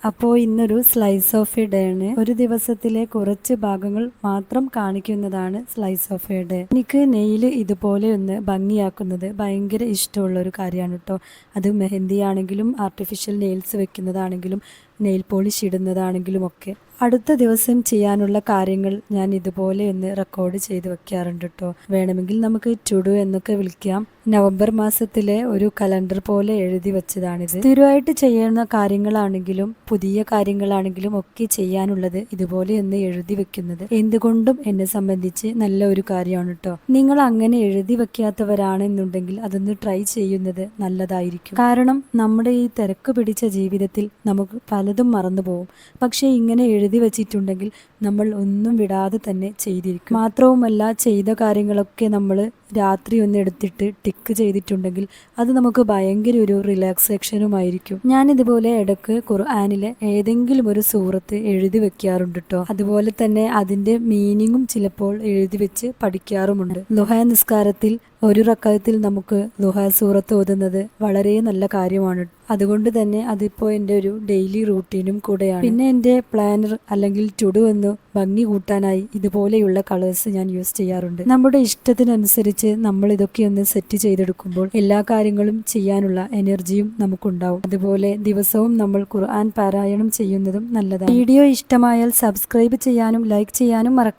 അപ്പോൾ ഇന്നൊരു slice of A day ആണ്. ഒരു ദിവസത്തിലെ കുറച്ച് ഭാഗങ്ങൾ മാത്രം കാണിക്കുന്നതാണ് സ്ലൈസ് ഓഫ് എ ഡേ. എനിക്ക് നെയിൽ ഇതുപോലെ ഒന്ന് ഭംഗിയാക്കുന്നത് ഭയങ്കര ഇഷ്ടമുള്ള ഒരു കാര്യമാണ് കേട്ടോ. അത് മെഹന്തി ആണെങ്കിലും ആർട്ടിഫിഷ്യൽ നെയിൽസ് വെക്കുന്നതാണെങ്കിലും നെയിൽ പോളിഷ് ഇടുന്നതാണെങ്കിലും ഒക്കെ അടുത്ത ദിവസം ചെയ്യാനുള്ള കാര്യങ്ങൾ ഞാൻ ഇതുപോലെ ഒന്ന് റെക്കോർഡ് ചെയ്ത് വെക്കാറുണ്ട് കേട്ടോ. വേണമെങ്കിൽ നമുക്ക് ടു ഡു എന്നൊക്കെ വിളിക്കാം. നവംബർ മാസത്തിലെ ഒരു കലണ്ടർ പോലെ എഴുതി വെച്ചതാണിത്. സ്ഥിരമായിട്ട് ചെയ്യുന്ന കാര്യങ്ങളാണെങ്കിലും പുതിയ കാര്യങ്ങളാണെങ്കിലും ഒക്കെ ചെയ്യാനുള്ളത് ഇതുപോലെ ഒന്ന് എഴുതി വെക്കുന്നത് എന്തുകൊണ്ടും എന്നെ സംബന്ധിച്ച് നല്ല ഒരു കാര്യമാണ് കേട്ടോ. നിങ്ങൾ അങ്ങനെ എഴുതി വെക്കാത്തവരാണെന്നുണ്ടെങ്കിൽ അതൊന്ന് ട്രൈ ചെയ്യുന്നത് നല്ലതായിരിക്കും. കാരണം നമ്മുടെ ഈ തിരക്ക് പിടിച്ച ജീവിതത്തിൽ നമുക്ക് പലതും മറന്നു പോകും. പക്ഷേ ഇങ്ങനെ എഴുതി വെച്ചിട്ടുണ്ടെങ്കിൽ നമ്മൾ ഒന്നും വിടാതെ തന്നെ ചെയ്തിരിക്കും. മാത്രവുമല്ല, ചെയ്ത കാര്യങ്ങളൊക്കെ നമ്മൾ രാത്രി ഒന്ന് എടുത്തിട്ട് ടിക്ക് ചെയ്തിട്ടുണ്ടെങ്കിൽ അത് നമുക്ക് ഭയങ്കര ഒരു റിലാക്സേഷനുമായിരിക്കും. ഞാനിതുപോലെ ഇടയ്ക്ക് ഖുർആനിലെ ഏതെങ്കിലും ഒരു സൂറത്ത് എഴുതി വെക്കാറുണ്ട് കേട്ടോ. അതുപോലെ തന്നെ അതിന്റെ മീനിങ്ങും ചിലപ്പോൾ എഴുതി വെച്ച് പഠിക്കാറുമുണ്ട്. ളുഹ നിസ്കാരത്തിൽ ഒരു റക്അത്തിൽ നമുക്ക് ളുഹ സൂറത്ത് ഓതുന്നത് വളരെ നല്ല കാര്യമാണ്. അതുകൊണ്ട് തന്നെ അതിപ്പോൾ എൻ്റെ ഒരു ഡെയിലി റൂട്ടീനും കൂടെയാണ്. പിന്നെ എൻ്റെ പ്ലാനർ അല്ലെങ്കിൽ ടു ഡു എന്ന് ഭംഗി കൂട്ടാനായി ഇതുപോലെയുള്ള കളേഴ്സ് ഞാൻ യൂസ് ചെയ്യാറുണ്ട്. നമ്മുടെ ഇഷ്ടത്തിനനുസരിച്ച് നമ്മൾ ഇതൊക്കെ ഒന്ന് സെറ്റ് ചെയ്തെടുക്കുമ്പോൾ എല്ലാ കാര്യങ്ങളും ചെയ്യാനുള്ള എനർജിയും നമുക്കുണ്ടാവും. അതുപോലെ ദിവസവും നമ്മൾ ഖുർആൻ പാരായണം ചെയ്യുന്നതും നല്ലതാണ്. വീഡിയോ ഇഷ്ടമായാൽ സബ്സ്ക്രൈബ് ചെയ്യാനും ലൈക്ക് ചെയ്യാനും മറക്കരുത്.